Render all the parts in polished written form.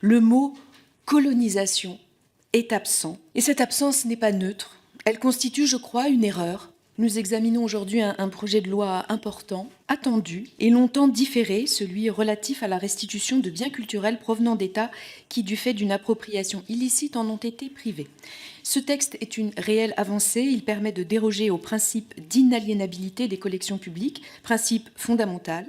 Le mot colonisation est absent, et cette absence n'est pas neutre. Elle constitue, je crois, une erreur. Nous examinons aujourd'hui un projet de loi important, attendu et longtemps différé, celui relatif à la restitution de biens culturels provenant d'États qui, du fait d'une appropriation illicite, en ont été privés. Ce texte est une réelle avancée. Il permet de déroger au principe d'inaliénabilité des collections publiques, principe fondamental,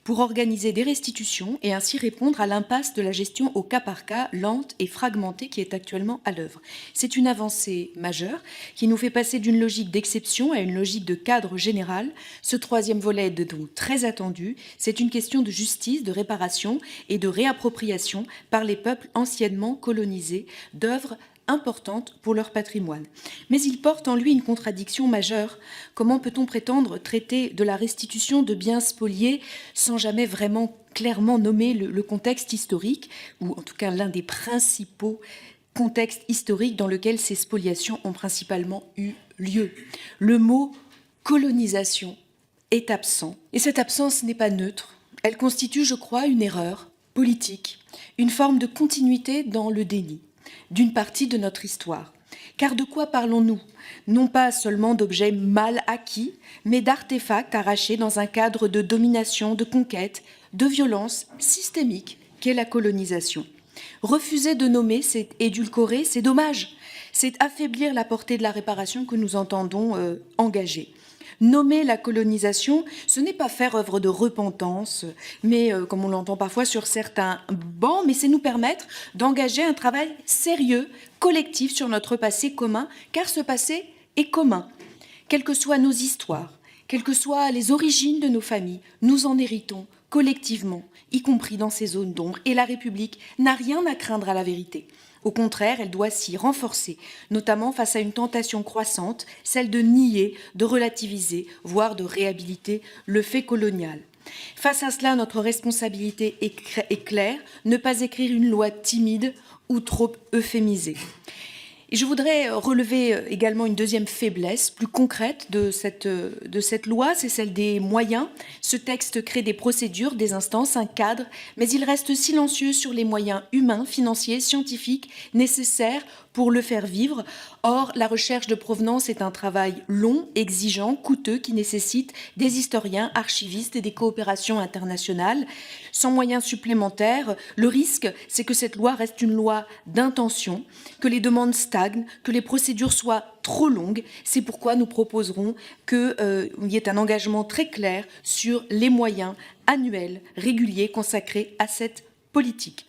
pour organiser des restitutions et ainsi répondre à l'impasse de la gestion au cas par cas, lente et fragmentée qui est actuellement à l'œuvre. C'est une avancée majeure qui nous fait passer d'une logique d'exception à une logique de cadre général. Ce troisième volet est donc très attendu. C'est une question de justice, de réparation et de réappropriation par les peuples anciennement colonisés d'œuvres importante pour leur patrimoine. Mais il porte en lui une contradiction majeure. Comment peut-on prétendre traiter de la restitution de biens spoliés sans jamais vraiment clairement nommer le contexte historique, ou en tout cas l'un des principaux contextes historiques dans lequel ces spoliations ont principalement eu lieu? Le mot colonisation est absent, et cette absence n'est pas neutre. Elle constitue, je crois, une erreur politique, une forme de continuité dans le déni d'une partie de notre histoire. Car de quoi parlons-nous? Non pas seulement d'objets mal acquis, mais d'artefacts arrachés dans un cadre de domination, de conquête, de violence systémique qu'est la colonisation. Refuser de nommer, c'est édulcorer, c'est dommage. C'est affaiblir la portée de la réparation que nous entendons engager. Nommer la colonisation, ce n'est pas faire œuvre de repentance, mais comme on l'entend parfois sur certains bancs, mais c'est nous permettre d'engager un travail sérieux, collectif sur notre passé commun, car ce passé est commun. Quelles que soient nos histoires, quelles que soient les origines de nos familles, nous en héritons collectivement, y compris dans ces zones d'ombre, et la République n'a rien à craindre à la vérité. Au contraire, elle doit s'y renforcer, notamment face à une tentation croissante, celle de nier, de relativiser, voire de réhabiliter le fait colonial. Face à cela, notre responsabilité est claire, ne pas écrire une loi timide ou trop euphémisée. Et je voudrais relever également une deuxième faiblesse plus concrète de cette loi, c'est celle des moyens. Ce texte crée des procédures, des instances, un cadre, mais il reste silencieux sur les moyens humains, financiers, scientifiques nécessaires pour le faire vivre. Or, la recherche de provenance est un travail long, exigeant, coûteux, qui nécessite des historiens, archivistes et des coopérations internationales. Sans moyens supplémentaires, le risque, c'est que cette loi reste une loi d'intention, que les demandes stagnent, que les procédures soient trop longues. C'est pourquoi nous proposerons qu'il y ait un engagement très clair sur les moyens annuels, réguliers, consacrés à cette politique.